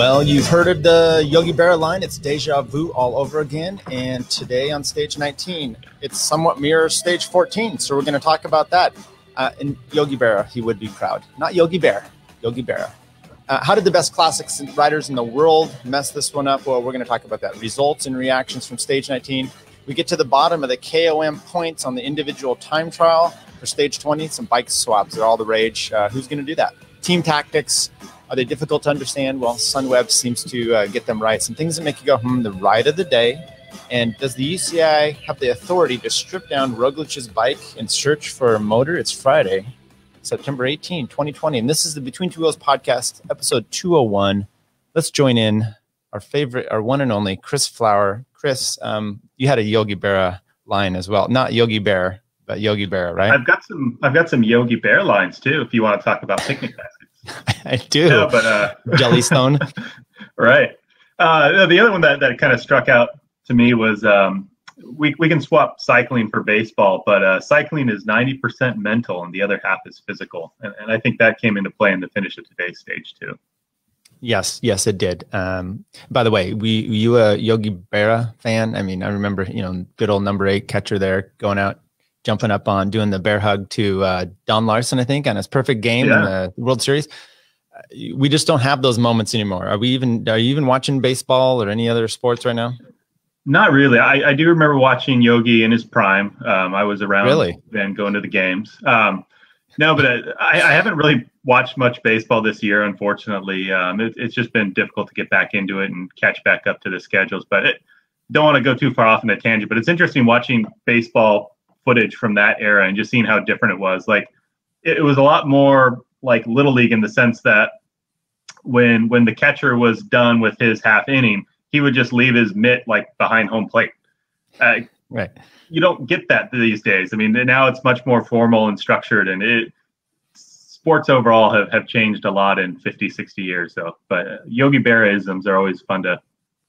Well, you've heard of the Yogi Bera line. It's Deja Vu all over again. And today on stage 19, it's somewhat mirrors stage 14. So we're going to talk about that. And Yogi Bera, he would be proud. Not Yogi Bear, Yogi Bera. How did the best classics riders in the world mess this one up? Well, we're going to talk about that. Results and reactions from stage 19. We get to the bottom of the KOM points on the individual time trial for stage 20. Some bike swaps are all the rage. Who's going to do that? Team tactics. Are they difficult to understand? Well, Sunweb seems to get them right. Some things that make you go, the ride of the day. And does the UCI have the authority to strip down Roglic's bike and search for a motor? It's Friday, September 18, 2020. And this is the Between Two Wheels podcast, episode 201. Let's join in our favorite, our one and only, Chris Flower. Chris, you had a Yogi Bera line as well. Not Yogi Bear, but Yogi Bera, right? I've got some Yogi Bear lines too, if you want to talk about picnic baskets. I do. Yeah, but Jellystone. Right. The other one that kind of struck out to me was we can swap cycling for baseball, but cycling is 90% mental and the other half is physical. And I think that came into play in the finish of today's stage too. Yes, it did. By the way, you a Yogi Bera fan? I mean, I remember, good old number 8 catcher there going out, jumping up on, doing the bear hug to Don Larson, I think, on his perfect game in the World Series. We just don't have those moments anymore. Are you even watching baseball or any other sports right now? Not really. I do remember watching Yogi in his prime. I was around then going to the games. No, but I haven't really watched much baseball this year, unfortunately. It's just been difficult to get back into it and catch back up to the schedules. But don't want to go too far off in a tangent, but it's interesting watching baseball footage from that era and just seeing how different it was. Like it was a lot more like Little League in the sense that when the catcher was done with his half inning, he would just leave his mitt like behind home plate. Right. You don't get that these days. I mean, now it's much more formal and structured, and sports overall have changed a lot in 50, 60 years. So, but Yogi Berra-isms are always fun to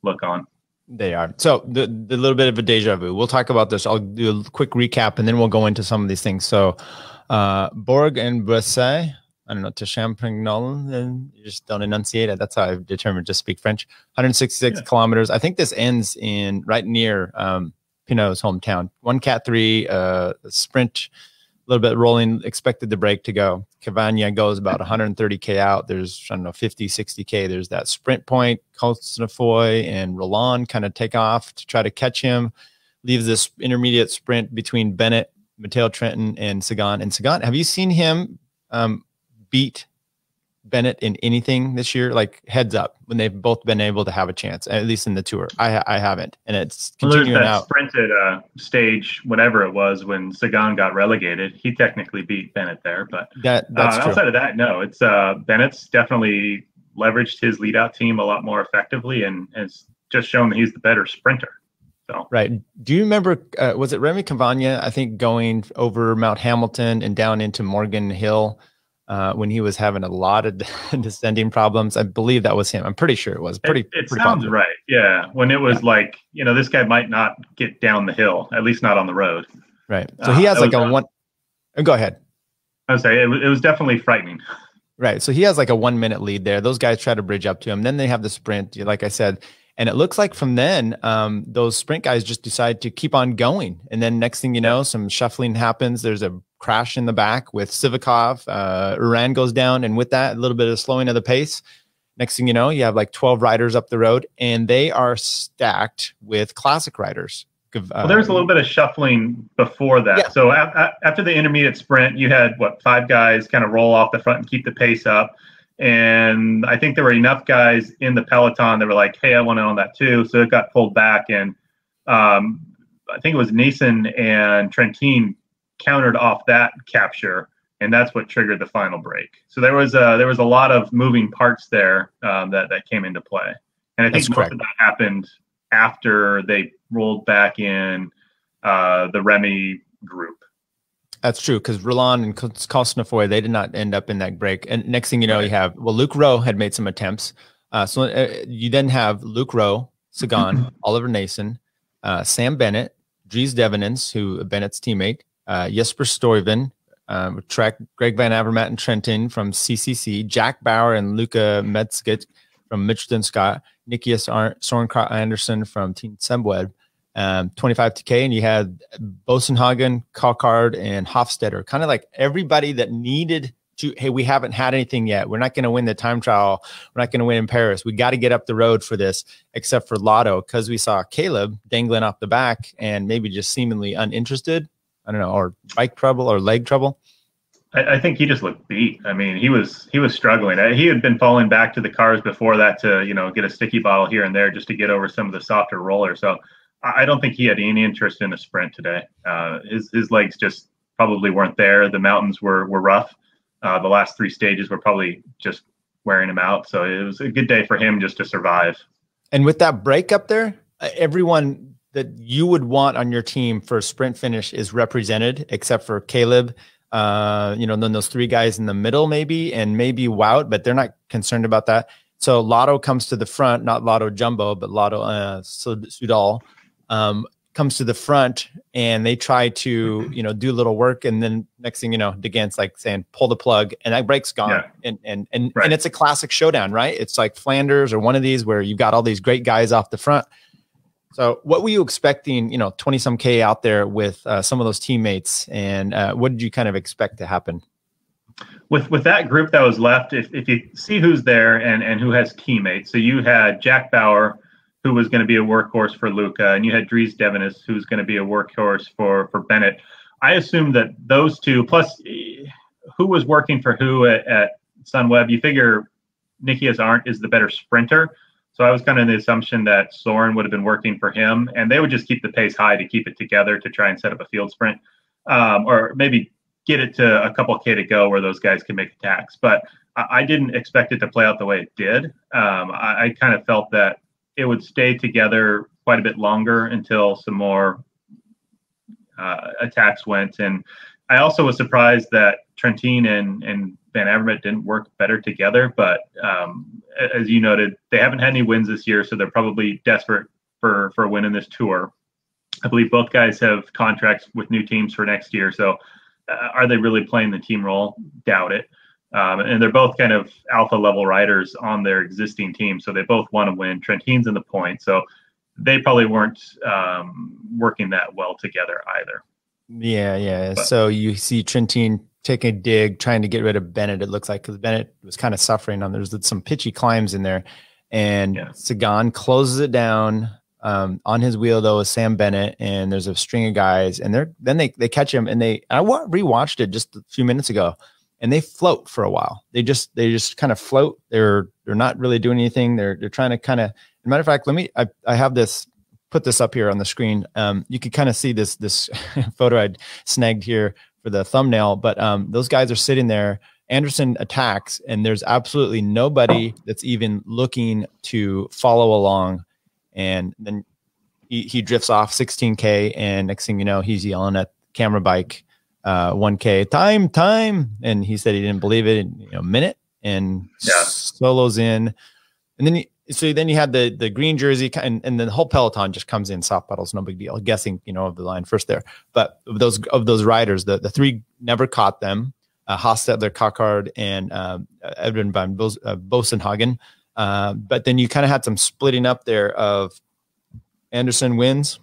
look on. They are. So the little bit of a deja vu. We'll talk about this. I'll do a quick recap, and then we'll go into some of these things. So Borg and Bressay, I don't know, to Champagnol, and you just don't enunciate it. That's how I've determined to speak French. 166 kilometers. I think this ends in right near Pinot's hometown. 1 Cat 3, sprint, a little bit rolling, expected the break to go. Cavagna goes about 130K out. There's, 50, 60K. There's that sprint point. Cosnefroy and Roland kind of take off to try to catch him. Leaves this intermediate sprint between Bennett, Matteo Trentin, and Sagan. And Sagan, have you seen him beat Bennett in anything this year? Like, heads up, when they've both been able to have a chance, at least in the Tour. I haven't, and it's continuing out. Sprinted stage, whatever it was, when Sagan got relegated, he technically beat Bennett there. But that's true. Outside of that, no, it's Bennett's definitely leveraged his lead-out team a lot more effectively, and has just shown that he's the better sprinter. So right. Do you remember? Was it Remy Cavagna? I think going over Mount Hamilton and down into Morgan Hill. When he was having a lot of descending problems. I believe that was him. I'm pretty sure it was. It sounds popular. Right. Yeah. When it was like, this guy might not get down the hill, at least not on the road. Right. So he has like a one. Go ahead. I would say it was definitely frightening. Right. So he has like a 1 minute lead there. Those guys try to bridge up to him. Then they have the sprint, like I said. And it looks like from then, those sprint guys just decide to keep on going. And then next thing you know, some shuffling happens. There's a crash in the back with Sivakov. Uran goes down. And with that, a little bit of slowing of the pace. Next thing you know, you have like 12 riders up the road. And they are stacked with classic riders. Well, there was a little bit of shuffling before that. Yeah. So after the intermediate sprint, you had, 5 guys kind of roll off the front and keep the pace up. And I think there were enough guys in the peloton that were like, hey, I want in on that too. So it got pulled back. And I think it was Nason and Trentin countered off that capture. And that's what triggered the final break. So there was a lot of moving parts there that came into play. And I think most of that happened after they rolled back in the Remy group. That's true, because Roland and Cosnefroy, they did not end up in that break. And next thing you know, you have, Luke Rowe had made some attempts. So you then have Luke Rowe, Sagan, Oliver Nason, Sam Bennett, Dries Devenins, who Bennett's teammate, Jesper Stuyven, Trek, Greg Van Avermaet and Trentin from CCC, Jack Bauer and Luca Metzget from Mitchelton Scott, Nikias Sorenkraut Anderson from Team Sunweb, 25K, and you had Bosenhagen, Kalkard, and Hofstetter. Kind of like everybody that needed to, hey, we haven't had anything yet. We're not going to win the time trial. We're not going to win in Paris. We got to get up the road for this, except for Lotto, because we saw Caleb dangling off the back and maybe just seemingly uninterested. I don't know, or bike trouble or leg trouble. I think he just looked beat. I mean, he was struggling. He had been falling back to the cars before that to, get a sticky bottle here and there just to get over some of the softer rollers. So I don't think he had any interest in a sprint today. His legs just probably weren't there. The mountains were rough. The last 3 stages were probably just wearing him out. So it was a good day for him just to survive. And with that break up there, everyone that you would want on your team for a sprint finish is represented, except for Caleb. Then those 3 guys in the middle maybe, and maybe Wout, but they're not concerned about that. So Lotto comes to the front, not Lotto Jumbo, but Lotto Sudal comes to the front, and they try to, do a little work. And then next thing you know, DeGant's like saying, pull the plug, and that break's gone. Yeah. And it's a classic showdown, right? It's like Flanders or one of these where you've got all these great guys off the front. So what were you expecting, 20 some K out there with some of those teammates, and what did you kind of expect to happen? With that group that was left, if you see who's there and who has teammates, so you had Jack Bauer, who was going to be a workhorse for Luca, and you had Dries Devenis, who's going to be a workhorse for Bennett. I assumed that those two, plus who was working for who at Sunweb, you figure Nikias Arndt is the better sprinter. So I was kind of in the assumption that Soren would have been working for him, and they would just keep the pace high to keep it together to try and set up a field sprint, or maybe get it to a couple K to go where those guys can make attacks. But I didn't expect it to play out the way it did. I kind of felt that it would stay together quite a bit longer until some more attacks went. And I also was surprised that Trentin and Van Avermaet didn't work better together. But as you noted, they haven't had any wins this year, so they're probably desperate for a win in this tour. I believe both guys have contracts with new teams for next year. So are they really playing the team role? Doubt it. And they're both kind of alpha level riders on their existing team. So they both want to win. Trentin's in the point. So they probably weren't working that well together either. Yeah. But, so you see Trentin take a dig, trying to get rid of Bennett, it looks like, because Bennett was kind of suffering there's some pitchy climbs in there. And Sagan closes it down. On his wheel though is Sam Bennett, and there's a string of guys, and they catch him, and I rewatched it just a few minutes ago, and they float for a while. They just kind of float. They're not really doing anything. They're trying to kind of. As a matter of fact, I have this, put this up here on the screen. You could kind of see this photo I'd snagged here for the thumbnail, but those guys are sitting there. Anderson attacks, and there's absolutely nobody that's even looking to follow along. And then he drifts off 16K, and next thing you know, he's yelling at camera bike, 1K, time. And he said he didn't believe it in a minute, and solos in. And then you had the green jersey, and then the whole peloton just comes in, soft pedals, no big deal. Guessing, of the line first there. But of those riders, the 3 never caught them. Hostetler, Kalkard, and Edwin van Bosenhagen. But then you kind of had some splitting up there of Anderson wins.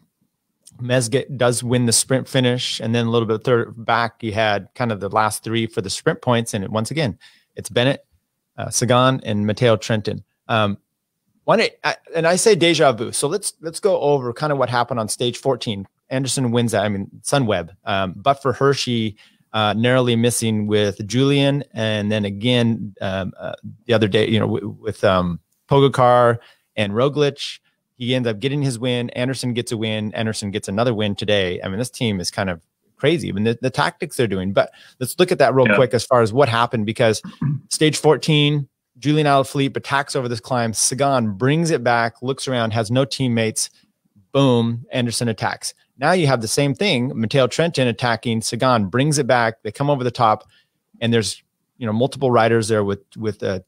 Mesget does win the sprint finish. And then a little bit third back, you had kind of the last 3 for the sprint points. And once again, it's Bennett, Sagan, and Matteo Trentin. And I say deja vu. So let's go over kind of what happened on stage 14. Anderson wins that. Sunweb. But for Hershey, narrowly missing with Julian, and then again the other day, with Pogacar and Roglic, he ends up getting his win. Anderson gets a win. Anderson gets another win today. This team is kind of crazy. The tactics they're doing. But let's look at that real quick as far as what happened, because stage 14, Julian Alaphilippe attacks over this climb. Sagan brings it back, looks around, has no teammates. Boom, Anderson attacks. Now you have the same thing. Matteo Trentin attacking. Sagan brings it back. They come over the top, and there's multiple riders there with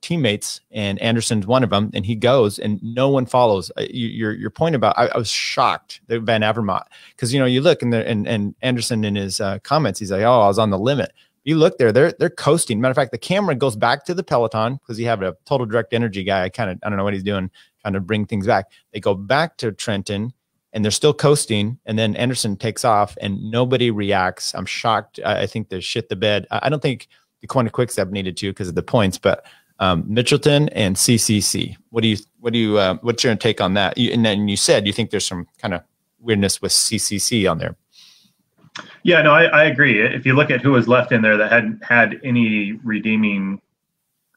teammates, and Anderson's one of them. And he goes, and no one follows. Your point about I was shocked that Van Avermaet, because you look and Anderson in his comments, he's like, oh, I was on the limit. You look there, they're coasting. Matter of fact, the camera goes back to the peloton because you have a total direct energy guy. I don't know what he's doing, trying to bring things back. They go back to Trenton and they're still coasting. And then Anderson takes off and nobody reacts. I'm shocked. I think they shit the bed. I don't think the Kona Quickstep needed to because of the points, but Mitchelton and CCC. What's your take on that? And then you said you think there's some kind of weirdness with CCC on there. Yeah, no, I agree. If you look at who was left in there that hadn't had any redeeming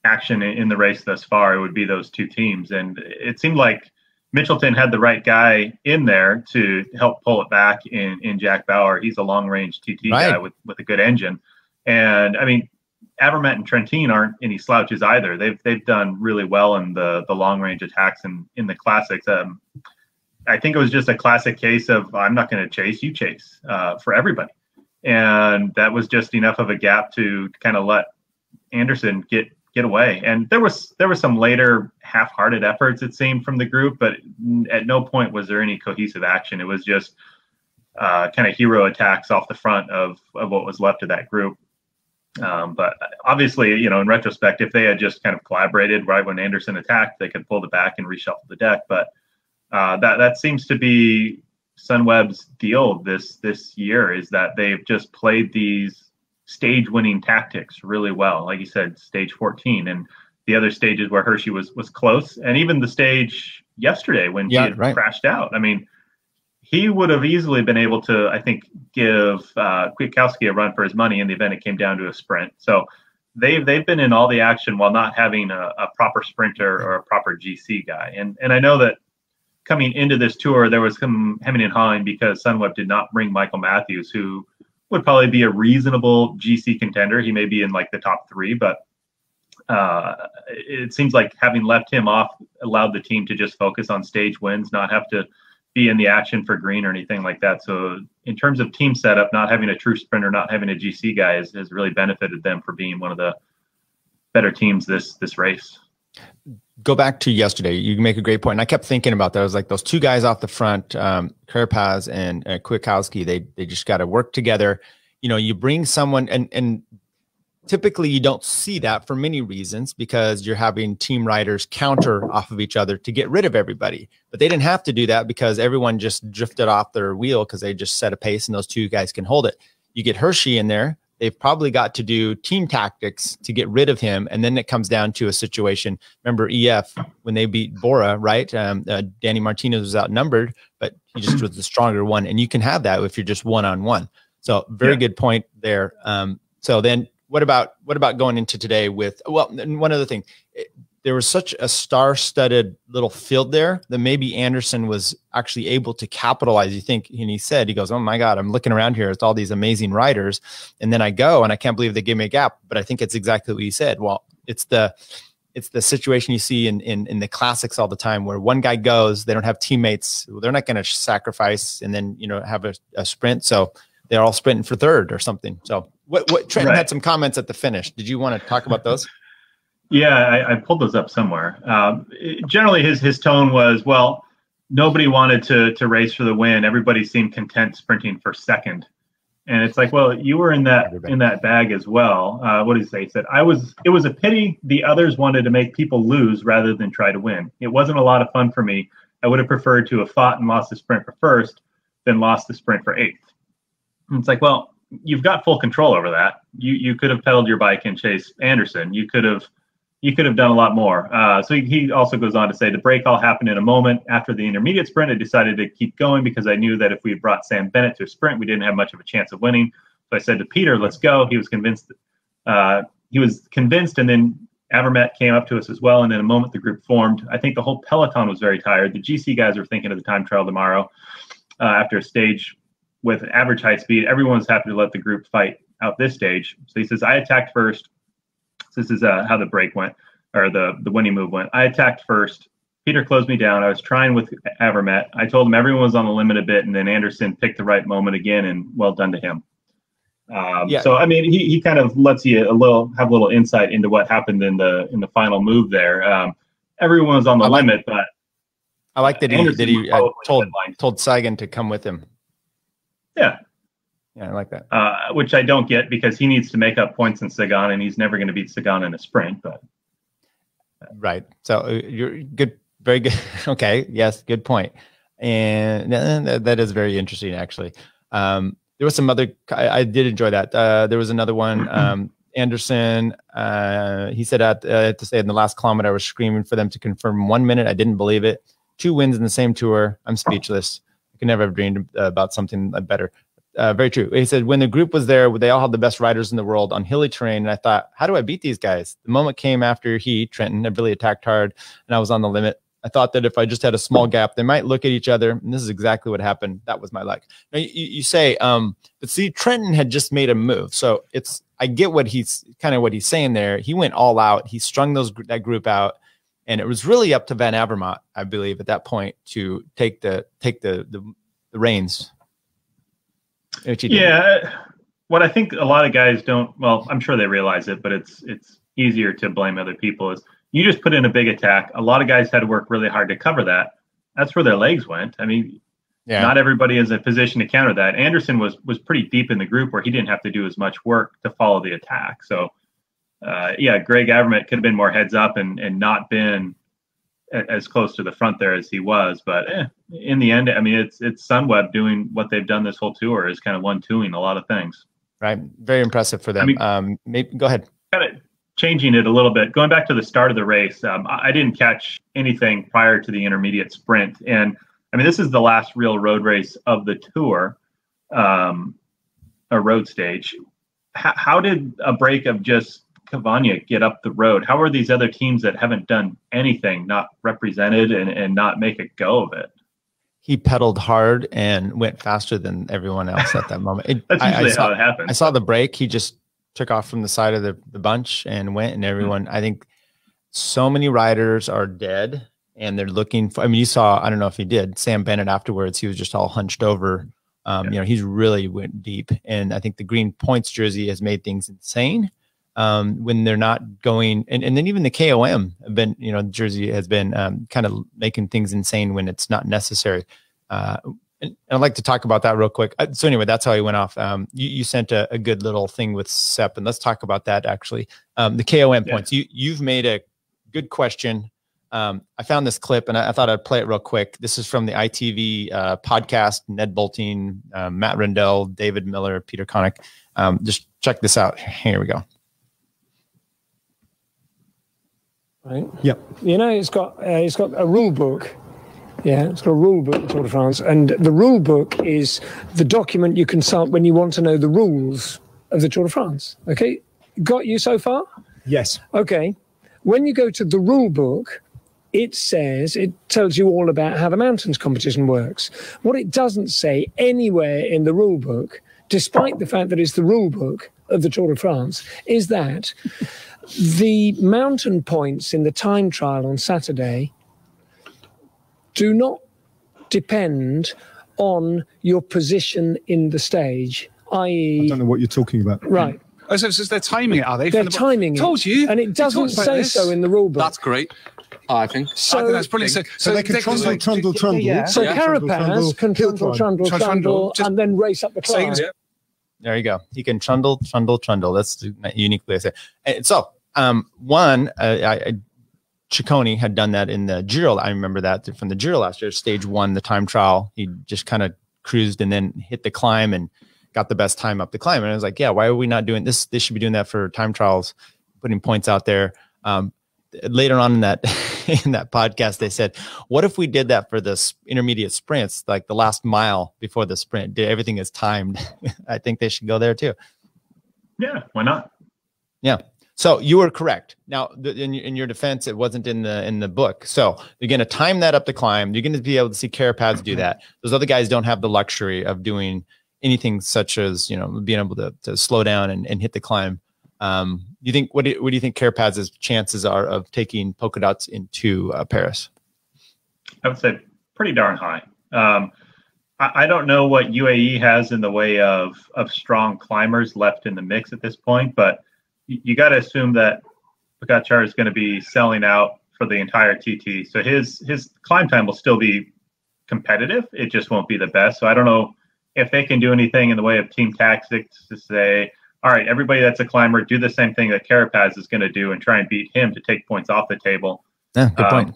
action in the race thus far, it would be those two teams. And it seemed like Mitchelton had the right guy in there to help pull it back in Jack Bauer. He's a long-range TT guy with a good engine. And, I mean, Avermaet and Trentin aren't any slouches either. They've done really well in the long-range attacks and in the classics. I think it was just a classic case of I'm not going to chase, you chase for everybody. And that was just enough of a gap to kind of let Anderson get away. And there was some later half-hearted efforts, it seemed, from the group, but at no point was there any cohesive action. It was just kind of hero attacks off the front of what was left of that group. But obviously, you know, in retrospect, if they had just kind of collaborated right when Anderson attacked, they could pull it back and reshuffle the deck. But that seems to be Sunweb's deal this year, is that they've just played these stage-winning tactics really well. Like you said, stage 14 and the other stages where Hershey was close, and even the stage yesterday when he had crashed out. I mean, he would have easily been able to, I think, give Kwiatkowski a run for his money in the event it came down to a sprint. So they've been in all the action while not having a proper sprinter or a proper GC guy. And I know that coming into this tour, there was some hemming and hawing because Sunweb did not bring Michael Matthews, who would probably be a reasonable GC contender. He may be in like the top 3, but it seems like having left him off allowed the team to just focus on stage wins, not have to be in the action for green or anything like that. So in terms of team setup, not having a true sprinter, not having a GC guy has really benefited them for being one of the better teams this race. Go back to yesterday. You make a great point. And I kept thinking about that. I was like, those two guys off the front, Karapaz and Kwiatkowski, they just got to work together. You know, you bring someone, and typically you don't see that for many reasons, because you're having team riders counter off of each other to get rid of everybody. But they didn't have to do that because everyone just drifted off their wheel because they just set a pace and those two guys can hold it. You get Hershey in there. They've probably got to do team tactics to get rid of him. And then it comes down to a situation. Remember EF, when they beat Bora, right? Danny Martinez was outnumbered, but he just was the stronger one. And you can have that if you're just one-on-one. So very good point there. So then what about going into today with, well, and one other thing, there was such a star-studded little field there that maybe Anderson was actually able to capitalize. You think, and he said, he goes, oh my God, I'm looking around here. It's all these amazing riders. And then I go and I can't believe they gave me a gap, but I think it's exactly what you said. Well, it's the situation you see in the classics all the time where one guy goes, they don't have teammates. They're not going to sacrifice and then, you know, have a sprint. So they're all sprinting for third or something. So what Trent had some comments at the finish. Did you want to talk about those? Yeah, I pulled those up somewhere. Generally, his tone was, well, nobody wanted to race for the win. Everybody seemed content sprinting for second. And it's like, well, you were in that bag as well. What did he say? He said, it was a pity the others wanted to make people lose rather than try to win. It wasn't a lot of fun for me. I would have preferred to have fought and lost the sprint for first, then lost the sprint for eighth. And it's like, well, you've got full control over that. You could have pedaled your bike and chased Anderson. You could have done a lot more. So he also goes on to say, the break all happened in a moment. After the intermediate sprint, I decided to keep going because I knew that if we had brought Sam Bennett to a sprint, we didn't have much of a chance of winning. So I said to Peter, let's go. He was convinced. And then Avermaet came up to us as well. And in a moment, the group formed. I think the whole peloton was very tired. The GC guys were thinking of the time trial tomorrow after a stage with average high speed. Everyone was happy to let the group fight out this stage. So he says, I attacked first. This is how the break went, or the winning move went. I attacked first. Peter closed me down. I was trying with Avermaet. I told him everyone was on the limit a bit, and then Anderson picked the right moment again, and well done to him. So I mean, he kind of lets you have a little insight into what happened in the final move there. Everyone was on the limit, but I like that he told Sagan to come with him. Yeah. Yeah, I like that. Which I don't get because he needs to make up points in Sagan, and he's never going to beat Sagan in a sprint. But right. So you're good. Very good. Okay. Yes. Good point. And that is very interesting, actually. There was some other, I did enjoy that. There was another one, Anderson. He said I had to say in the last kilometer, I was screaming for them to confirm 1 minute. I didn't believe it. 2 wins in the same tour. I'm speechless. I could never have dreamed about something better. Very true. He said, when the group was there, they all had the best riders in the world on hilly terrain. And I thought, how do I beat these guys? The moment came after Trenton, had really attacked hard, and I was on the limit. I thought that if I just had a small gap, they might look at each other. And this is exactly what happened. That was my luck. Now, you say, but see, Trenton had just made a move. So I get what he's saying there. He went all out. He strung that group out. And it was really up to Van Avermaet, I believe, at that point to take the reins. Yeah, what I think a lot of guys don't. Well, I'm sure they realize it, but it's easier to blame other people. Is you just put in a big attack. A lot of guys had to work really hard to cover that. That's where their legs went. I mean, not everybody is in a position to counter that. Anderson was pretty deep in the group where he didn't have to do as much work to follow the attack. So. Greg Avermaet could have been more heads up and not been as close to the front there as he was. But in the end, I mean, it's Sunweb doing what they've done this whole tour is kind of 1-2ing a lot of things. Right. Very impressive for them. I mean, go ahead. Kind of changing it a little bit, going back to the start of the race. I didn't catch anything prior to the intermediate sprint. And I mean, this is the last real road race of the tour, a road stage. How did a break of just Cavagna get up the road? How are these other teams that haven't done anything not represented and not make a go of it? He pedaled hard and went faster than everyone else at that moment. That's usually how it happens. I saw the break. He just took off from the side of the bunch and went, and everyone, I think so many riders are dead and they're looking for, I mean, you saw, I don't know if he did, Sam Bennett afterwards, he was just all hunched over. He's really went deep. And I think the green points jersey has made things insane. When they're not going, and then even the KOM have been, jersey has been kind of making things insane when it's not necessary. And I'd like to talk about that real quick. So anyway, that's how he went off. You sent a good little thing with Sepp, and let's talk about that actually. The KOM points. You've made a good question. I found this clip and I thought I'd play it real quick. This is from the ITV podcast, Ned Bolting, Matt Rendell, David Miller, Peter Connick. Just check this out. Here we go. Right. Yep. It's got a rule book. Yeah, it's got a rule book, the Tour de France, and the rule book is the document you consult when you want to know the rules of the Tour de France. Okay, got you so far? Yes. Okay. When you go to the rule book, it tells you all about how the mountains competition works. What it doesn't say anywhere in the rule book, despite the fact that it's the rule book of the Tour de France, is that the mountain points in the time trial on Saturday do not depend on your position in the stage, i.e. I don't know what you're talking about. Right. Oh, so they're timing it, are they? They're timing it. Told you. And it doesn't say so in the rule book. That's great. I think. So, I think that's brilliant. So they can trundle. Yeah. So Carapaz can trundle, and then race up the climb. There you go. He can trundle. That's uniquely I say. And so, Ciccone had done that in the Giro. I remember that from the Giro last year, stage 1, the time trial. He just kind of cruised and then hit the climb and got the best time up the climb. And I was like, yeah, why are we not doing this? They should be doing that for time trials, putting points out there. Later on in that podcast, they said, what if we did that for the intermediate sprints, like the last mile before the sprint? Everything is timed. I think they should go there too. Yeah, why not? Yeah. So you were correct. Now, in your defense, it wasn't in the book. So you're going to time that up the climb. You're going to be able to see Carapaz do that. Those other guys don't have the luxury of doing anything such as being able to slow down and hit the climb. You think what do you think Carapaz's chances are of taking polka dots into Paris? I would say pretty darn high. I don't know what UAE has in the way of strong climbers left in the mix at this point, but you got to assume that Pogačar is going to be selling out for the entire TT. So his climb time will still be competitive. It just won't be the best. So I don't know if they can do anything in the way of team tactics to say, all right, everybody that's a climber, do the same thing that Carapaz is going to do and try and beat him to take points off the table. Yeah, good point.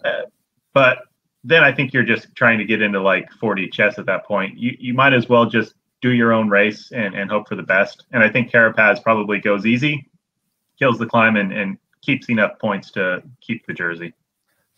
But then I think you're just trying to get into like 4D chess at that point. You might as well just do your own race and hope for the best. And I think Carapaz probably goes easy, kills the climb, and keeps enough points to keep the jersey.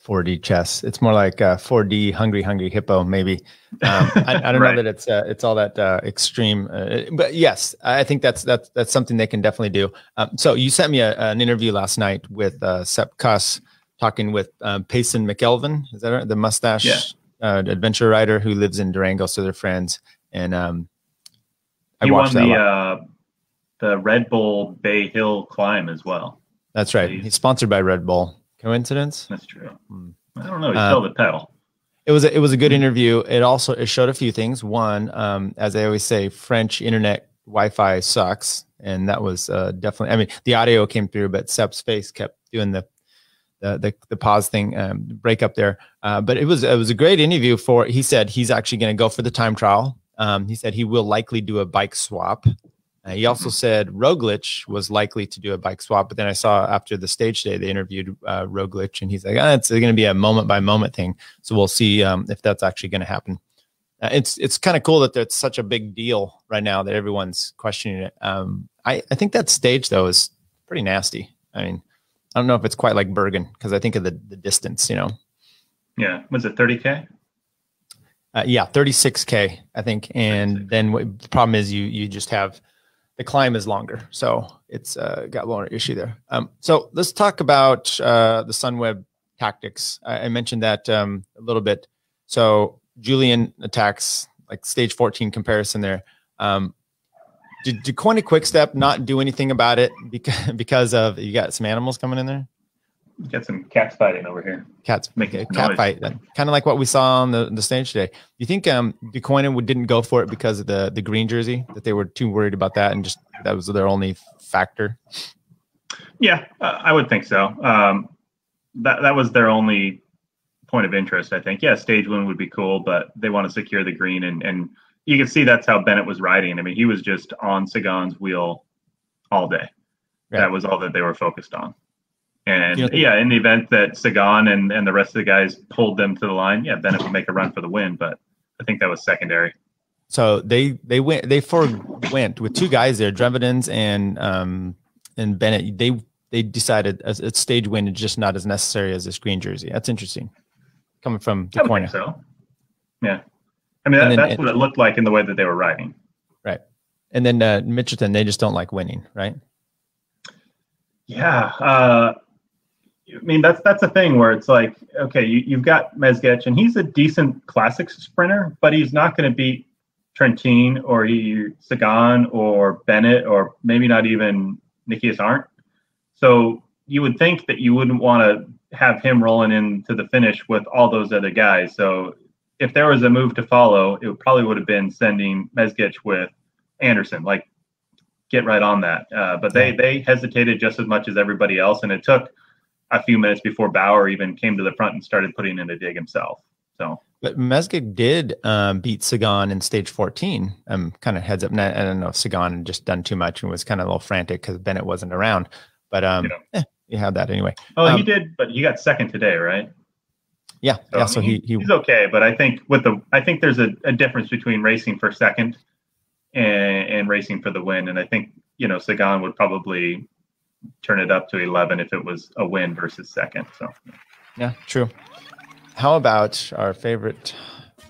4D chess. It's more like 4D hungry hippo, maybe. I don't Right. know that it's all that extreme, but yes, I think that's something they can definitely do. So you sent me an interview last night with Sepp Kuss talking with Payson McElveen. Is that right? The mustache adventure rider who lives in Durango, so they're friends. And he won the Red Bull Bay Hill climb as well. That's right. He's sponsored by Red Bull. Coincidence? That's true. I don't know. He still the pedal. It was a good interview. It showed a few things. One, as I always say, French internet Wi-Fi sucks, and that was definitely. I mean, the audio came through, but Sepp's face kept doing the pause thing, break up there. But it was a great interview. He said he's actually going to go for the time trial. He said he will likely do a bike swap. He also said Roglic was likely to do a bike swap, but then I saw after the stage day they interviewed Roglic, and he's like, it's going to be a moment by moment thing. So we'll see if that's actually going to happen. It's kind of cool that it's such a big deal right now that everyone's questioning it. I think that stage though is pretty nasty. I mean, I don't know if it's quite like Bergen because I think of the distance, you know. Yeah, was it 30K? Yeah, 36K, I think. And then the problem is you just have the climb is longer, so it's got longer issue there. So let's talk about the Sunweb tactics. I mentioned that a little bit. So Julian attacks, like stage 14 comparison there. Did Koenig Quickstep not do anything about it because of you got some animals coming in there? You got some cats fighting over here. Cats make a cat fight, kind of like what we saw on the stage today. You think Ducoinin didn't go for it because of the green jersey, that they were too worried about that and just that was their only factor? Yeah, I would think so. That was their only point of interest, I think. Yeah, stage one would be cool, but they want to secure the green, and you can see that's how Bennett was riding. I mean, he was just on Sagan's wheel all day. Right. That was all that they were focused on. And yeah, in the event that Sagan and the rest of the guys pulled them to the line, yeah, Bennett would make a run for the win. But I think that was secondary. So they forewent with two guys there, Drevedens and Bennett. They decided a stage win is just not as necessary as this green jersey. That's interesting, coming from the corner. So yeah, I mean that's what it looked like in the way that they were riding. Right, and then Mitchelton, they just don't like winning, right? Yeah. I mean, that's the thing where it's like, okay, you've got Mezgec, and he's a decent classics sprinter, but he's not going to beat Trentin or Sagan or Bennett or maybe not even Nikias Arndt. So you would think that you wouldn't want to have him rolling into the finish with all those other guys. So if there was a move to follow, it probably would have been sending Mezgec with Anderson, like get right on that. But they hesitated just as much as everybody else, and it took a few minutes before Bauer even came to the front and started putting in a dig himself. So, but Mezgec did beat Sagan in stage 14. Kind of heads up. I don't know if Sagan had just done too much and was kind of a little frantic because Bennett wasn't around. But you had that anyway. Oh, he did, but he got second today, right? Yeah. So, yeah. So he's okay, but I think there's a difference between racing for second and racing for the win. And I think Sagan would probably turn it up to 11 if it was a win versus second. So yeah, true. How about our favorite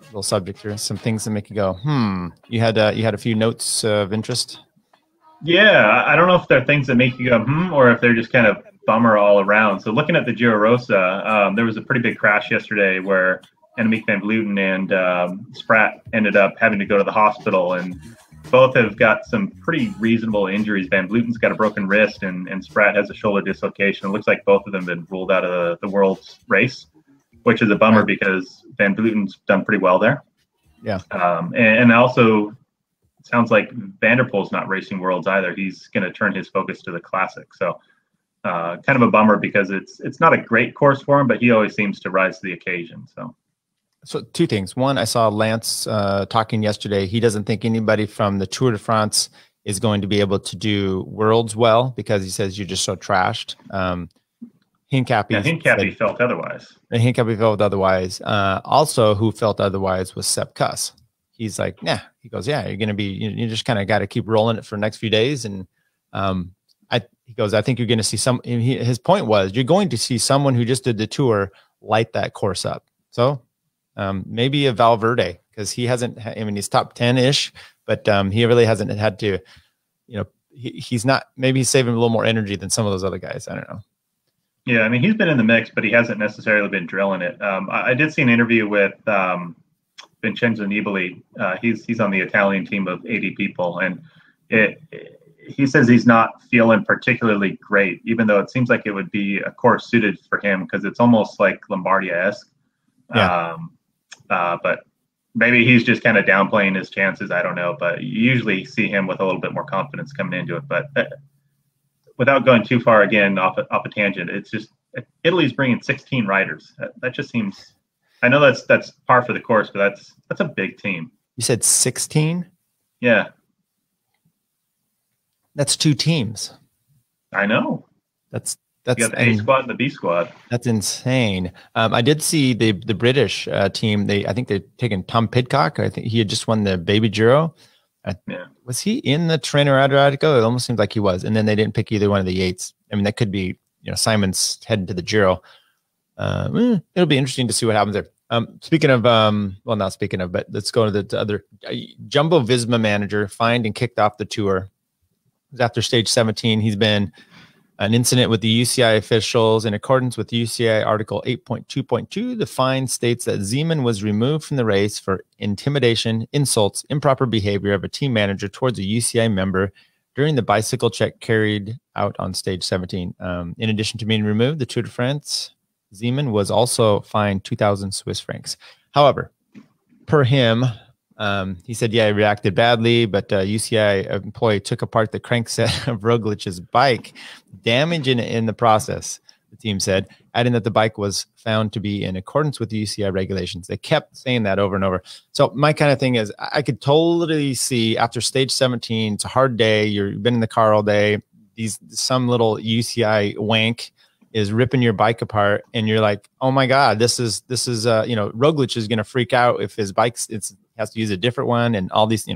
little subject here? Some things that make you go, You had a few notes of interest. Yeah, I don't know if they're things that make you go, or if they're just kind of bummer all around. So looking at the Giro Rosa, there was a pretty big crash yesterday where Annemiek van Vleuten and Spratt ended up having to go to the hospital, and both have got some pretty reasonable injuries. Van Vleuten's got a broken wrist, and Spratt has a shoulder dislocation. It looks like both of them have been ruled out of the world's race, which is a bummer because Van Vleuten's done pretty well there. Yeah. And also, it sounds like Van der Poel's not racing worlds either. He's going to turn his focus to the classic. So kind of a bummer because it's not a great course for him, but he always seems to rise to the occasion. So So two things. One, I saw Lance talking yesterday. He doesn't think anybody from the Tour de France is going to be able to do Worlds well because he says you're just so trashed. Hincapie felt otherwise. Hincapie felt otherwise. Also, who felt otherwise was Sepp Kuss. He's like, nah. He goes, yeah, you're going to be. You just kind of got to keep rolling it for the next few days. And he goes, I think you're going to see some. His point was, you're going to see someone who just did the Tour light that course up. So maybe a Valverde, because he hasn't. I mean, he's top 10-ish, but he really hasn't had to. You know, he's not. Maybe he's saving a little more energy than some of those other guys. I don't know. Yeah, I mean, he's been in the mix, but he hasn't necessarily been drilling it. I did see an interview with Vincenzo Nibali. He's on the Italian team of 80 people, and he says he's not feeling particularly great, even though it seems like it would be a course suited for him because it's almost like Lombardia-esque. Yeah. But maybe he's just kind of downplaying his chances. I don't know, but you usually see him with a little bit more confidence coming into it. But without going too far again off a tangent, it's just Italy's bringing 16 riders. That just seems. I know that's par for the course, but that's a big team. You said 16? Yeah, that's 2 teams. I know. That's you got the A squad and the B squad. That's insane. I did see the British team. I think they're taking Tom Pidcock. I think he had just won the Baby Giro. Yeah. Was he in the Trento Adriatico? It almost seems like he was. And then they didn't pick either one of the Yates. I mean, that could be, Simon's heading to the Giro. It'll be interesting to see what happens there. Speaking of, well, not speaking of, but let's go to the other. Jumbo Visma manager fined and kicked off the Tour. It was after stage 17. He's been an incident with the UCI officials. In accordance with UCI Article 8.2.2, the fine states that Zeman was removed from the race for intimidation, insults, improper behavior of a team manager towards a UCI member during the bicycle check carried out on stage 17. In addition to being removed, the Tour de France, Zeman was also fined 2,000 Swiss francs. However, per him, he said, yeah, he reacted badly, but UCI employee took apart the crankset of Roglic's bike, damaging it in the process, the team said, adding that the bike was found to be in accordance with the UCI regulations. They kept saying that over and over. So my kind of thing is, I could totally see after stage 17, it's a hard day, you've been in the car all day, some little UCI wank is ripping your bike apart, and you're like, oh my God, this is Roglic is going to freak out if his bike has to use a different one, and all these,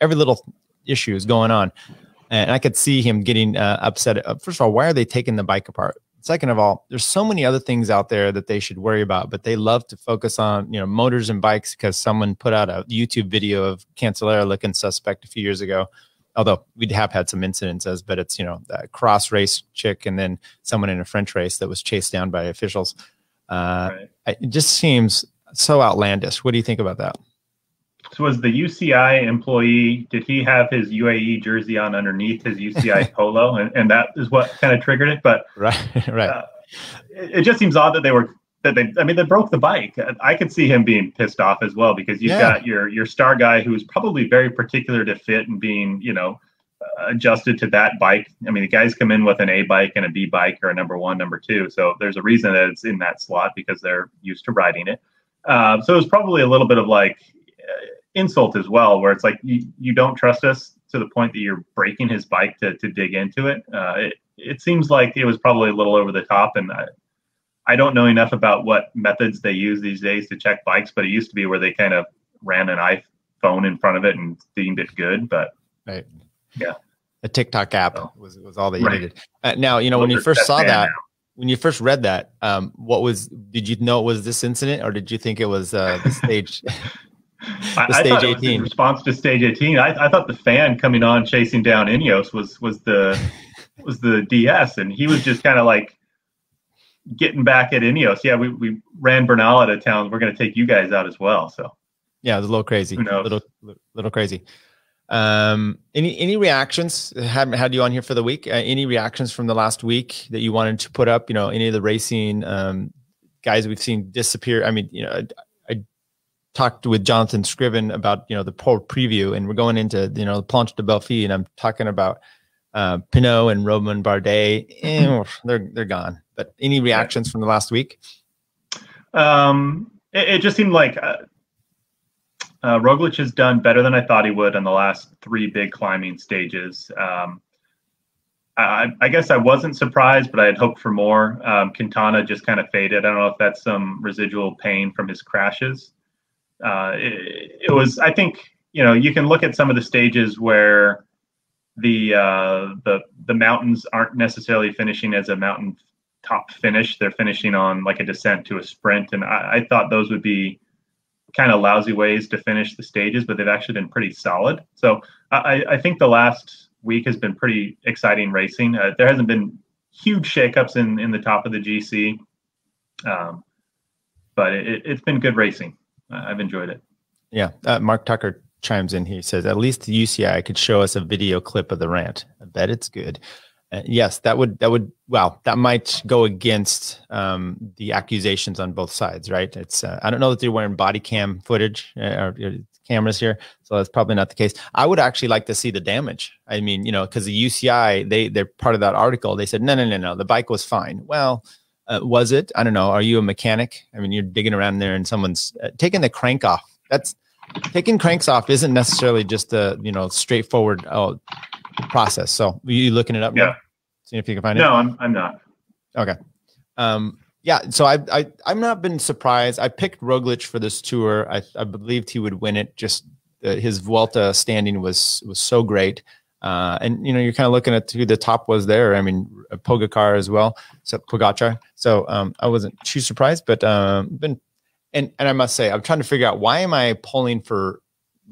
every little issue is going on. And I could see him getting upset. First of all, why are they taking the bike apart? Second of all, there's so many other things out there that they should worry about, but they love to focus on, motors and bikes because someone put out a YouTube video of Cancellara looking suspect a few years ago. Although we have had some incidences, but it's, that cross race chick and then someone in a French race that was chased down by officials. Right. It just seems so outlandish. What do you think about that? So was the UCI employee, did he have his UAE jersey on underneath his UCI polo? And that is what kind of triggered it. But right. It just seems odd that they broke the bike. I could see him being pissed off as well, because you've got your star guy who's probably very particular to fit and being, adjusted to that bike. I mean, the guys come in with an A bike and a B bike or a number 1, number 2. So there's a reason that it's in that slot because they're used to riding it. So it was probably a little bit of like insult as well, where it's like, you don't trust us to the point that you're breaking his bike to dig into it. It seems like it was probably a little over the top, and I don't know enough about what methods they use these days to check bikes, but it used to be where they kind of ran an iPhone in front of it and deemed it good. But right, yeah, the TikTok app was all they needed. Now, when you first saw that, when you first read that, did you know it was this incident, or did you think it was the stage? I thought it was in response to stage 18. I thought the fan coming on chasing down Ineos was the DS, and he was just kind of like getting back at Ineos. Yeah, we ran Bernal out of town. We're going to take you guys out as well. So yeah, it was a little crazy. Who knows? Little crazy. Any reactions? Had you on here for the week? Any reactions from the last week that you wanted to put up? Any of the racing guys we've seen disappear. I mean, I talked with Jonathan Scriven about the poll preview, and we're going into the Planche de Belfi, and I'm talking about Pinot and Romain Bardet. They're gone. But any reactions from the last week? it just seemed like Roglic has done better than I thought he would on the last 3 big climbing stages. I guess I wasn't surprised, but I had hoped for more. Quintana just kind of faded. I don't know if that's some residual pain from his crashes. It was, I think, you can look at some of the stages where the mountains aren't necessarily finishing as a mountain top finish. They're finishing on like a descent to a sprint. And I thought those would be kind of lousy ways to finish the stages, but they've actually been pretty solid. So I think the last week has been pretty exciting racing. There hasn't been huge shakeups in the top of the GC, but it's been good racing. I've enjoyed it. Yeah. Mark Tucker chimes in. He says, at least the UCI could show us a video clip of the rant. I bet it's good. Yes, that might go against the accusations on both sides, right? It's I don't know that they're wearing body cam footage or cameras here, so that's probably not the case. I would actually like to see the damage. I mean, because the UCI, they're part of that article. They said, no, the bike was fine. Well, was it? I don't know. Are you a mechanic? I mean, you're digging around there and someone's taking the crank off. Taking cranks off isn't necessarily just a straightforward process. So are you looking it up? Yeah. Now? See if you can find it. No, I'm not. Okay. Yeah. So I've not been surprised. I picked Roglic for this tour. I believed he would win it. Just his Vuelta standing was so great. And you're kind of looking at who the top was there. I mean, Pogacar as well. So Pogacar. So I wasn't too surprised, but and I must say, I'm trying to figure out, why am I pulling for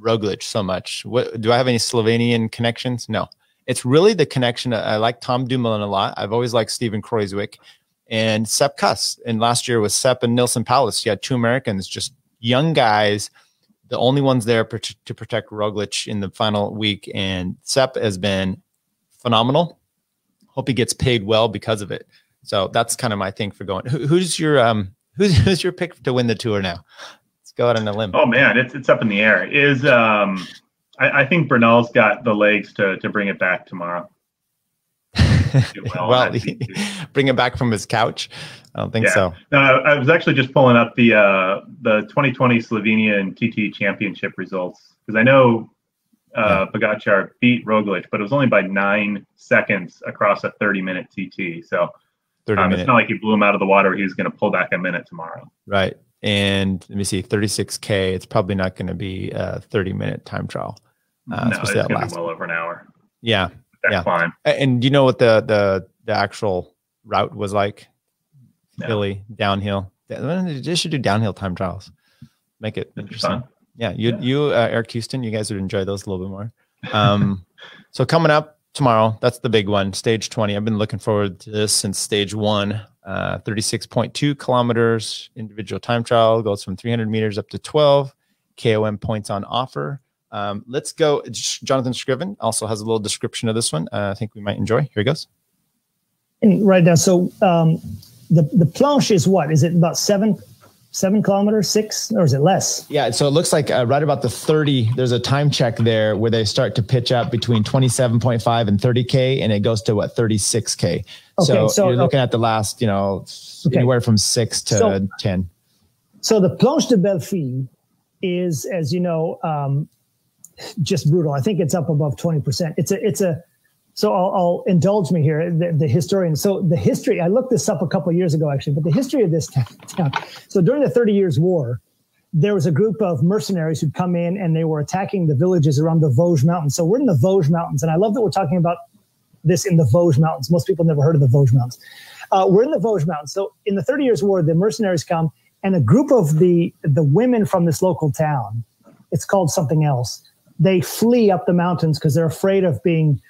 Roglic so much? What do I have any Slovenian connections? No, it's really the connection. I like Tom Dumoulin a lot. I've always liked Steven Kruijswijk and Sepp Kuss. And last year with Sepp and Nilsen Paulus, you had 2 Americans, just young guys, the only ones there to protect Roglic in the final week. And Sepp has been phenomenal. Hope he gets paid well because of it. So that's kind of my thing for going. Who's your pick to win the tour now? Let's go out on a limb. Oh man, it's up in the air. I think Bernal's got the legs to bring it back tomorrow. Well, bring it back from his couch? I don't think so. No, I was actually just pulling up the 2020 Slovenia and TT Championship results, because I know Pogacar beat Roglic, but it was only by 9 seconds across a 30-minute TT. So it's not like he blew him out of the water. He was going to pull back a minute tomorrow. Right. And let me see, 36K. It's probably not going to be a 30-minute time trial. No, it's going to be well over an hour. Yeah. Climb. And do you know what the actual route was like? No. Hilly, downhill. They should do downhill time trials. Make it interesting. Yeah. You Eric Houston, you guys would enjoy those a little bit more. So coming up tomorrow, that's the big one, stage 20. I've been looking forward to this since stage 1. 36.2 kilometers individual time trial, goes from 300 meters up to 12. KOM points on offer. Let's go. Jonathan Scriven also has a little description of this one. I think we might enjoy. Here he goes. And right now, so the planche is what? Is it about 7 kilometers, 6, or is it less? Yeah, so it looks like right about the 30, there's a time check there where they start to pitch up between 27.5 and 30K, and it goes to 36K. Okay, so you're looking at the last, anywhere from 6 to 10. So the Planche de Belleville is, as you know, just brutal. I think it's up above 20%. So I'll indulge me here, the historian. So the history, I looked this up a couple of years ago, actually, but the history of this town. So during the 30 Years' War, there was a group of mercenaries who'd come in and they were attacking the villages around the Vosges Mountains. So we're in the Vosges Mountains, and I love that we're talking about this in the Vosges Mountains. Most people never heard of the Vosges Mountains. We're in the Vosges Mountains. So in the 30 Years' War, the mercenaries come, and a group of the women from this local town, it's called something else, they flee up the mountains because they're afraid of being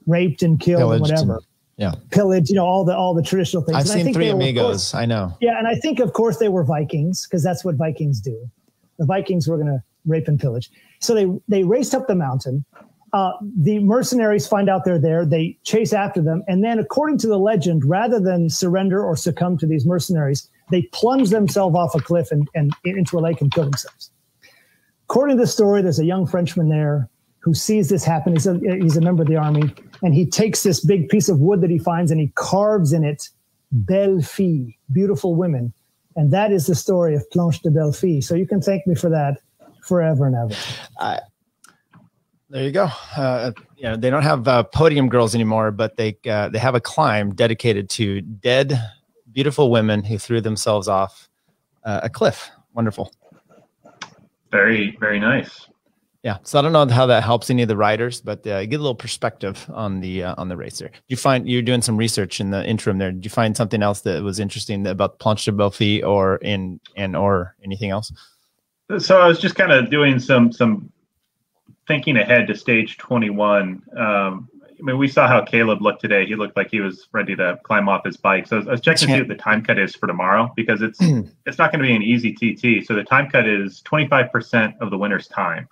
raped and killed, pillaged, and whatever. Pillaged, all the traditional things. I've seen Three Amigos. I know. Yeah, and I think, of course, they were Vikings, because that's what Vikings do. The Vikings were going to rape and pillage. So they raced up the mountain. The mercenaries find out they're there. They chase after them, and then, according to the legend, rather than surrender or succumb to these mercenaries, they plunge themselves off a cliff and into a lake and kill themselves. According to the story, there's a young Frenchman there who sees this happen. He's a member of the army, and he takes this big piece of wood that he finds and he carves in it "belle fille," beautiful women. And that is the story of Planche de Belfi. So you can thank me for that forever and ever. There you go. They don't have podium girls anymore, but they have a climb dedicated to dead, beautiful women who threw themselves off a cliff. Wonderful. Very, very nice. Yeah. So I don't know how that helps any of the riders, but get a little perspective on the race there. Did you find you're doing some research in the interim there? Did you find something else that was interesting about Planche de Belfi or anything else? So I was just kind of doing some thinking ahead to stage 21. I mean, we saw how Caleb looked today. He looked like he was ready to climb off his bike. So I was checking to see what the time cut is for tomorrow, because it's not going to be an easy TT. So the time cut is 25% of the winner's time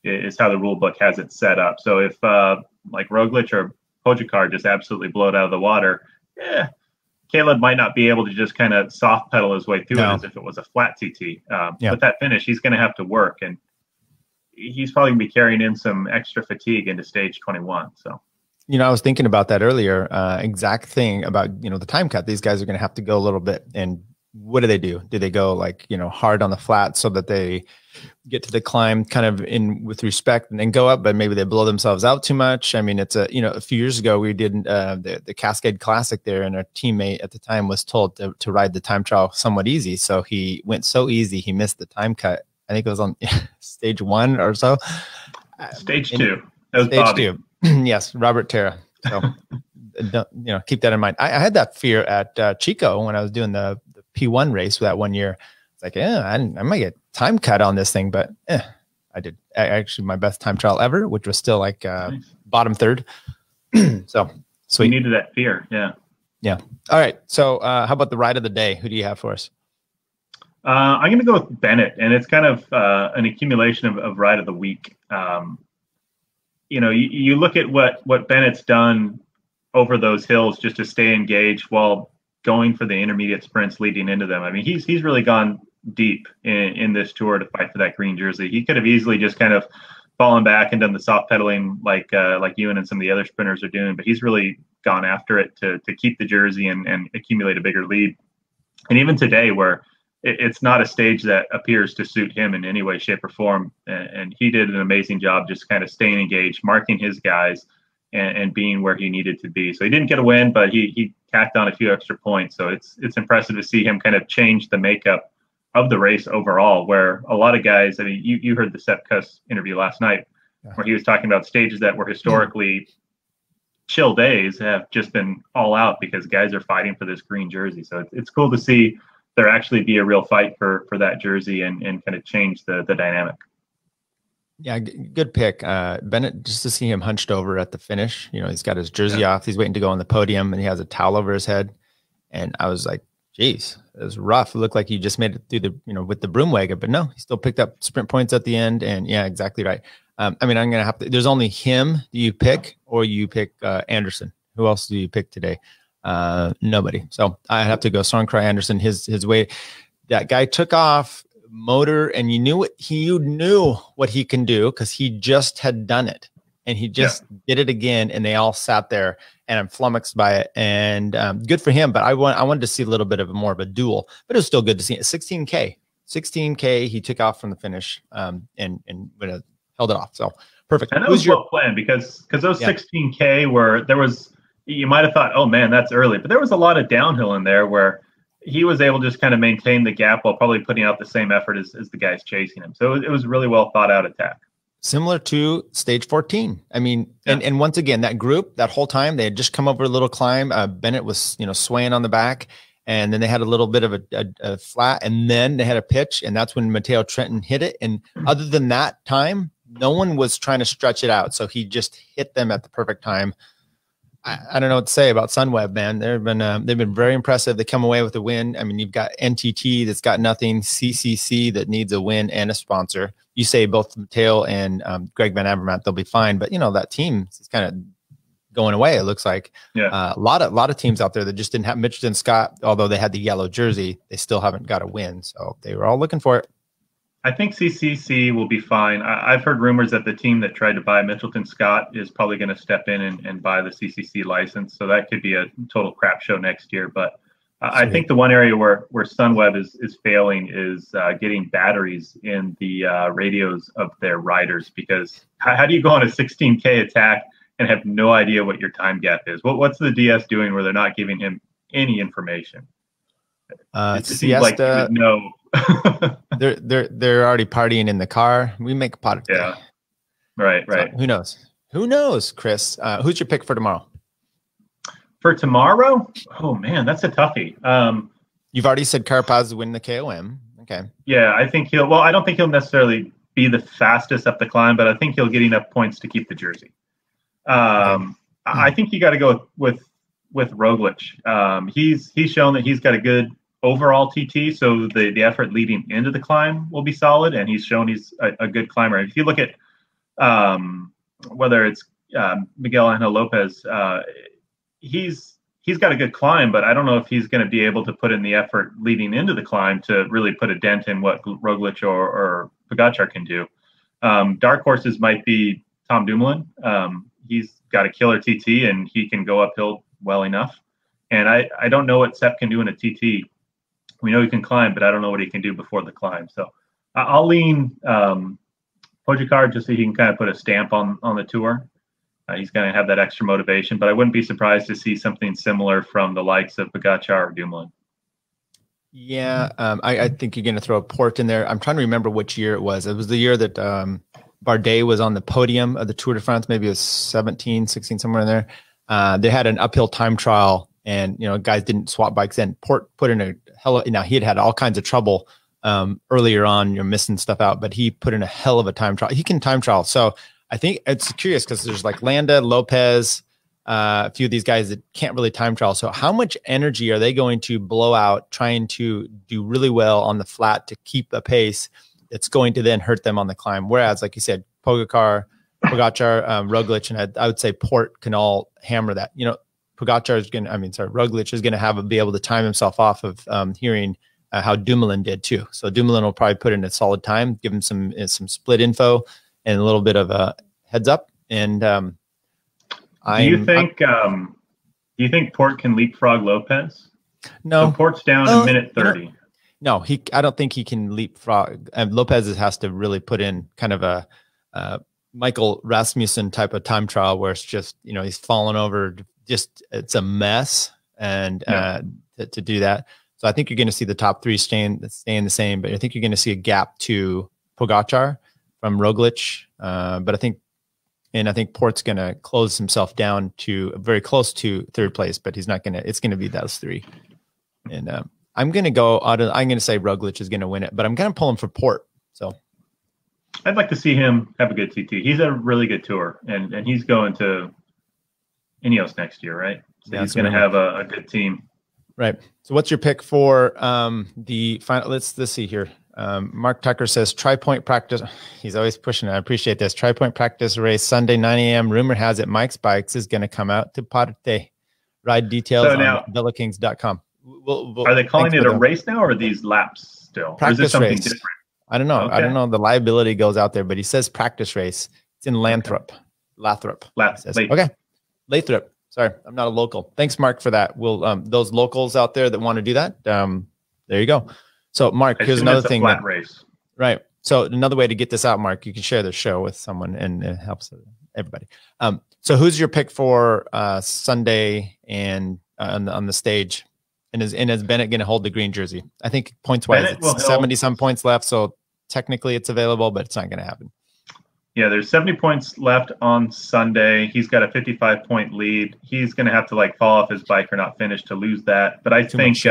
is how the rule book has it set up. So if like Roglic or Pogacar just absolutely blow it out of the water, Caleb might not be able to just kind of soft pedal his way through it as if it was a flat TT. But that finish, he's going to have to work, and he's probably going to be carrying in some extra fatigue into stage 21. So. I was thinking about that earlier, exact thing about, the time cut. These guys are going to have to go a little bit. And what do? Do they go hard on the flat so that they get to the climb kind of in with respect and then go up, but maybe they blow themselves out too much? I mean, it's a few years ago we did the Cascade Classic there, and our teammate at the time was told to ride the time trial somewhat easy. So he went so easy, he missed the time cut. I think it was on stage 1 or so. Stage 2. That was stage Bobby. 2. Yes, Robert Terra. So, keep that in mind. I had that fear at Chico when I was doing the P1 race that one year. It's like, I might get time cut on this thing, but I did. Actually, my best time trial ever, which was still like bottom third. So sweet. We needed that fear. Yeah. Yeah. All right. So how about the ride of the day? Who do you have for us? I'm going to go with Bennett, and it's kind of an accumulation of ride of the week. You look at what Bennett's done over those hills just to stay engaged while going for the intermediate sprints leading into them. I mean, he's really gone deep in this tour to fight for that green jersey. He could have easily just kind of fallen back and done the soft pedaling like Ewan and some of the other sprinters are doing, but he's really gone after it to keep the jersey and accumulate a bigger lead. And even today, where it's not a stage that appears to suit him in any way, shape, or form. And he did an amazing job just kind of staying engaged, marking his guys, and being where he needed to be. So he didn't get a win, but he tacked on a few extra points. So it's impressive to see him kind of change the makeup of the race overall, where a lot of guys, I mean, you heard the Sepp Kuss interview last night, where he was talking about stages that were historically chill days have just been all out because guys are fighting for this green jersey. So it's cool to see there actually be a real fight for that jersey and kind of change the dynamic. Yeah, good pick. Bennett, just to see him hunched over at the finish, he's got his jersey off. He's waiting to go on the podium, and he has a towel over his head. And I was like, geez, it was rough. It looked like he just made it through with the broom wagon, but no, he still picked up sprint points at the end. And yeah, exactly right. I mean, I'm going to have to, there's only him. Do you pick, or you pick Anderson? Who else do you pick today? Nobody. So I have to go Soncry Anderson. His way, that guy took off motor, and you knew what he can do because he just had done it, and he just did it again, and they all sat there, and I'm flummoxed by it. And good for him, but I wanted to see a little bit of more of a duel, but it was still good to see it. 16K. He took off from the finish, and held it off. So perfect. And that was well planned because those 16K were, there was, you might have thought, oh man, that's early, but there was a lot of downhill in there where he was able to just kind of maintain the gap while probably putting out the same effort as the guys chasing him. So it was a really well thought out attack. Similar to stage 14. I mean, and once again, that group, that whole time, they had just come over a little climb. Bennett was, swaying on the back, and then they had a little bit of a flat, and then they had a pitch, and that's when Matteo Trentin hit it. And other than that time, no one was trying to stretch it out. So he just hit them at the perfect time. I don't know what to say about Sunweb, man. They've been very impressive. They come away with a win. I mean, you've got NTT that's got nothing, CCC that needs a win and a sponsor. You say both Matteo and Greg Van Avermaet, they'll be fine. But that team is kind of going away. It looks like a lot of teams out there that just didn't have Mitchelton Scott, although they had the yellow jersey, they still haven't got a win. So they were all looking for it. I think CCC will be fine. I've heard rumors that the team that tried to buy Mitchelton Scott is probably going to step in and buy the CCC license. So that could be a total crap show next year. But I think the one area where Sunweb is failing is getting batteries in the radios of their riders, because how do you go on a 16K attack and have no idea what your time gap is? What's the DS doing where they're not giving him any information? It seems like he would know. they're already partying in the car. We make a pot of tea. Yeah, right. So, who knows, Chris? Who's your pick for tomorrow? For tomorrow? Oh man, that's a toughie. You've already said Carapaz win the KOM. Okay. Yeah, I think he'll. Well, I don't think he'll necessarily be the fastest up the climb, but I think he'll get enough points to keep the jersey. I think you got to go with Roglic. He's shown that he's got a good overall TT, so the effort leading into the climb will be solid, and he's shown he's a good climber. If you look at whether it's Miguel Angel Lopez, he's got a good climb, but I don't know if he's going to be able to put in the effort leading into the climb to really put a dent in what Roglic or Pogačar can do. Dark horses might be Tom Dumoulin. He's got a killer TT, and he can go uphill well enough. And I don't know what Sepp can do in a TT. We know he can climb, but I don't know what he can do before the climb. So I'll lean Pogačar just so he can kind of put a stamp on the tour. He's going to have that extra motivation, but I wouldn't be surprised to see something similar from the likes of Pogačar or Dumoulin. Yeah, I think you're going to throw a Port in there. I'm trying to remember which year it was. It was the year that Bardet was on the podium of the Tour de France. Maybe it was 17, 16, somewhere in there. They had an uphill time trial, and guys didn't swap bikes in. Port put in a hell of, he had all kinds of trouble earlier on. You're missing stuff out, but he put in a hell of a time trial. He can time trial. So I think it's curious because there's like Landa, Lopez, a few of these guys that can't really time trial. So how much energy are they going to blow out trying to do really well on the flat to keep a pace that's going to then hurt them on the climb? Whereas, like you said, Pogačar, Roglic, and I would say Port can all hammer that. Pogačar is going to, Roglic is going to be able to time himself off of hearing how Dumoulin did too. So Dumoulin will probably put in a solid time, give him some split info and a little bit of a heads up. And do you think Port can leapfrog Lopez? No, so Port's down a minute 30. No, I don't think he can leapfrog. Lopez has to really put in kind of a Michael Rasmussen type of time trial where it's just he's falling over. Just it's a mess, and to do that. So I think you're going to see the top three staying the same, but I think you're going to see a gap to Pogačar from Roglic. But I think Port's going to close himself down to very close to third place, but he's not going to. It's going to be those three. And I'm going to go out. I'm going to say Roglic is going to win it, but I'm going to pull him for Port. So I'd like to see him have a good TT. He's a really good tour, and he's going to Ineos next year, right? So yeah, he's going to have a good team. Right. So what's your pick for the final? Let's see here. Mark Tucker says tri-point practice. He's always pushing it. I appreciate this. Tri-point practice race Sunday, 9 a.m. Rumor has it Mike's Bikes is going to come out to Parte. Ride details on VeloKings.com. Are they calling it a race now, or are these laps still? Practice or is it something race. Different? I don't know. Okay. I don't know. The liability goes out there, but he says practice race. It's in Lathrop. Lathrop. Okay. Lathrop. Sorry, I'm not a local. Thanks, Mark, for that. We'll those locals out there that want to do that. There you go. So, Mark, here's another thing. Flat race. Right. So another way to get this out, Mark, you can share the show with someone, and it helps everybody. So who's your pick for Sunday and on the stage? And is Bennett going to hold the green jersey? I think points-wise, it's 70-some points left, so technically it's available, but it's not going to happen. Yeah, there's 70 points left on Sunday. He's got a 55-point lead. He's going to have to fall off his bike or not finish to lose that. But I think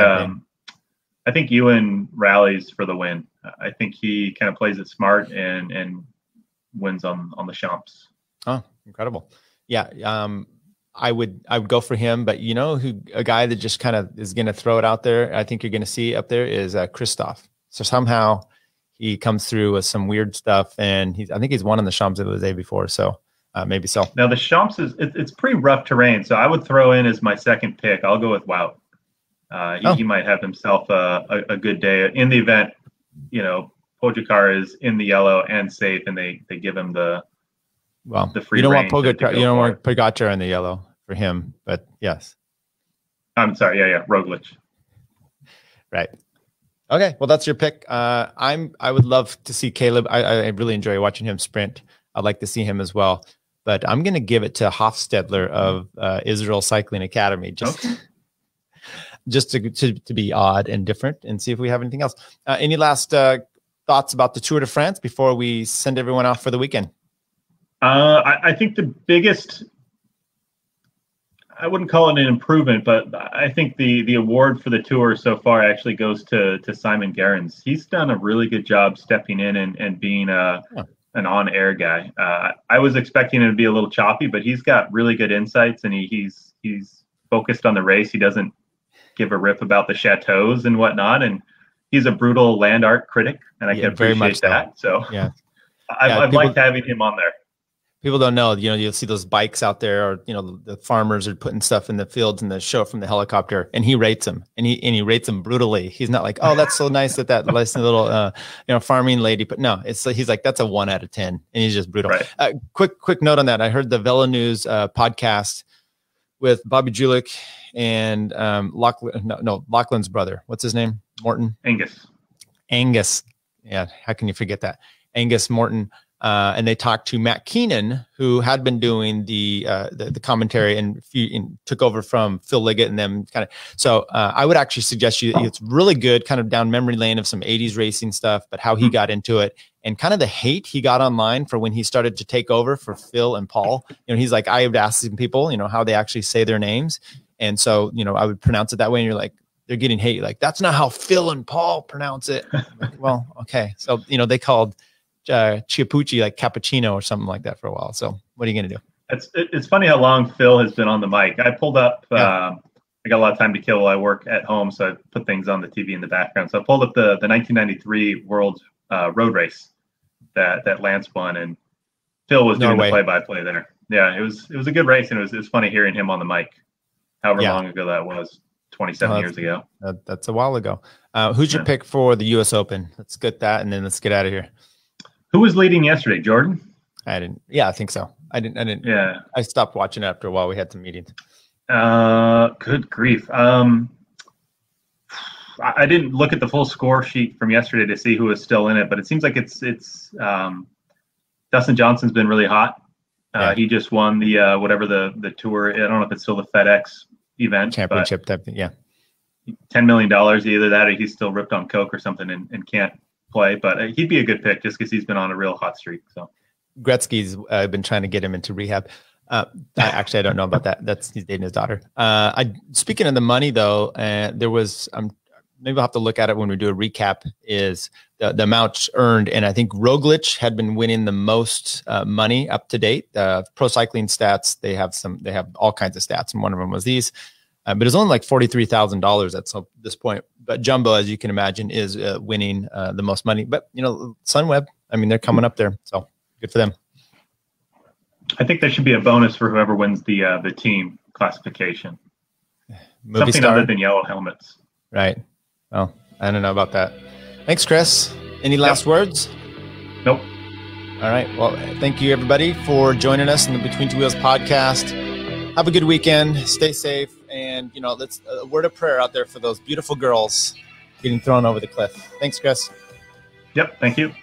Ewan rallies for the win. I think he kind of plays it smart and wins on the champs. Oh, incredible! Yeah, I would go for him. But a guy that just kind of is going to throw it out there. I think you're going to see up there is Christoph. So somehow he comes through with some weird stuff, and I think he's won on the Champs-Élysées before, so maybe so. Now the Champs it's pretty rough terrain, so I would throw in as my second pick. I'll go with Wout. He might have himself a good day in the event. Pogačar is in the yellow and safe, and they give him the free. You don't want Pogačar. You don't want Pogačar in the yellow for him, but yes. I'm sorry. Yeah, Roglic. Right. Okay. Well, that's your pick. I would love to see Caleb. I really enjoy watching him sprint. I'd like to see him as well, but I'm going to give it to Hofstedler of Israel Cycling Academy. Just to be odd and different, and see if we have anything else. Any last thoughts about the Tour de France before we send everyone off for the weekend? I think the biggest, I wouldn't call it an improvement, but I think the award for the Tour so far actually goes to Simon Gerrans. He's done a really good job stepping in and being an on-air guy. I was expecting it to be a little choppy, but he's got really good insights, and he's focused on the race. He doesn't give a rip about the chateaus and whatnot, and he's a brutal land art critic, and I can appreciate that. So yeah, I've liked having him on there. People don't know, you'll see those bikes out there, or the farmers are putting stuff in the fields and they show it from the helicopter, and he rates them, and he rates them brutally. He's not like, oh, that's so nice that nice little farming lady, but no, he's like, that's a 1 out of 10, and he's just brutal. Right. Quick note on that. I heard the Velo News podcast with Bobby Julich and Lachlan's brother. What's his name? Morton? Angus. Yeah. How can you forget that? Angus Morton. And they talked to Matt Keenan, who had been doing the commentary and took over from Phil Liggett and them kind of. So I would actually suggest it's really good, kind of down memory lane of some 80s racing stuff, but how he got into it and kind of the hate he got online for when he started to take over for Phil and Paul. He's like, I would ask some people, how they actually say their names. And so, I would pronounce it that way. And you're like, they're getting hate. Like, that's not how Phil and Paul pronounce it. Like, well, okay. So, they called Chiappucci like cappuccino or something like that for a while. So what are you going to do? It's funny how long Phil has been on the mic. I pulled up, I got a lot of time to kill while I work at home, so I put things on the TV in the background. So I pulled up the 1993 World Road Race that Lance won, and Phil was doing the play-by-play there. Yeah, it was a good race, and it was funny hearing him on the mic, however long ago that was, 27 years ago. That's a while ago. Who's your pick for the U.S. Open? Let's get that, and then let's get out of here. Who was leading yesterday? Jordan? I didn't. Yeah, I think so. I didn't. Yeah. I stopped watching after a while. We had some meetings. Good grief. I didn't look at the full score sheet from yesterday to see who was still in it, but it seems like it's Dustin Johnson's been really hot. He just won the whatever the tour. I don't know if it's still the FedEx event championship type thing. Yeah. $10 million, either that or he's still ripped on coke or something and can't play, but he'd be a good pick just because he's been on a real hot streak. So Gretzky's been trying to get him into rehab. I don't know about that. He's dating his daughter. Speaking of the money though, there was maybe we'll have to look at it when we do a recap. Is the amount earned, and I think Roglic had been winning the most money up to date. Pro Cycling Stats, they have all kinds of stats, and one of them was these. But it's only like $43,000 at this point. But Jumbo, as you can imagine, is winning the most money. But, Sunweb, they're coming up there. So good for them. I think there should be a bonus for whoever wins the team classification. Something other than yellow helmets. Right. Well, I don't know about that. Thanks, Chris. Any last words? Nope. All right. Well, thank you, everybody, for joining us in the Between Two Wheels podcast. Have a good weekend. Stay safe. And, let's a word of prayer out there for those beautiful girls getting thrown over the cliff. Thanks, Chris. Yep. Thank you.